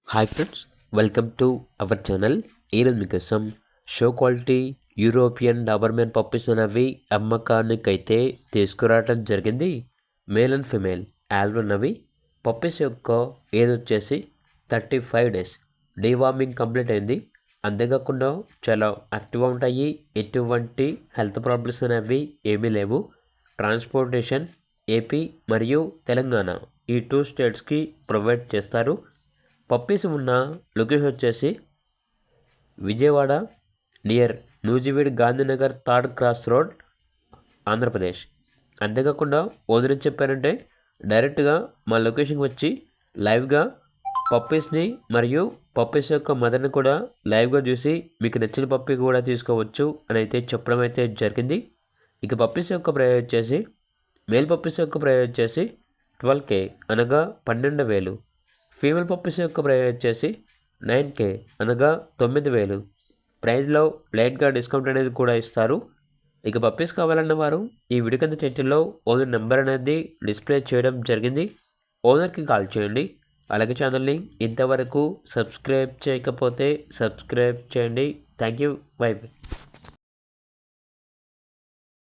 Hi friends, welcome to our channel. ఈరోజు మీకోసం show quality European Doberman puppies అనేవి అమ్మకానికైతే తీసుకురావడం జరిగింది. మేల్ అండ్ ఫిమేల్ యాల్బ్ ఉన్నవి. పప్పీస్ యొక్క ఏజ్ వచ్చేసి 35 డేస్. డీవార్మింగ్ కంప్లీట్ అయింది. అంతేకాకుండా చాలా యాక్టివ్గా ఉంటాయి. ఎటువంటి హెల్త్ ప్రాబ్లమ్స్ అనేవి ఏమీ లేవు. ట్రాన్స్పోర్టేషన్ ఏపీ మరియు తెలంగాణ ఈ 2 స్టేట్స్కి ప్రొవైడ్ చేస్తారు. పప్పీస్ ఉన్న లొకేషన్ వచ్చేసి Vijayawada near Nuzvid Gandhinagar 3rd cross road, Andhra Pradesh. అంతేకాకుండా ఓనర్ చెప్పారంటే డైరెక్ట్గా మా లొకేషన్కి వచ్చి లైవ్గా పప్పీస్ని మరియు పప్పీస్ యొక్క మదర్ని కూడా లైవ్గా చూసి మీకు నచ్చిన పప్పీ కూడా తీసుకోవచ్చు అని అయితే చెప్పడం అయితే జరిగింది. ఇక పప్పీస్ యొక్క ప్రైస్ వచ్చేసి మేల్ పప్పీస్ యొక్క ప్రైస్ వచ్చేసి 12K అనగా 12,000. ఫీమేల్ పప్పీస్ యొక్క ప్రైస్ వచ్చేసి 9K అనగా 9,000. ప్రైస్లో లైట్గా డిస్కౌంట్ అనేది కూడా ఇస్తారు. ఇక పప్పీస్ కావాలన్న వారు ఈ వీడియో కింద టైటిల్లో ఓనర్ నెంబర్ అనేది డిస్ప్లే చేయడం జరిగింది. ఓనర్కి కాల్ చేయండి. అలాగే ఛానల్ని ఇంతవరకు సబ్స్క్రైబ్ చేయకపోతే సబ్స్క్రైబ్ చేయండి. Thank you. By by.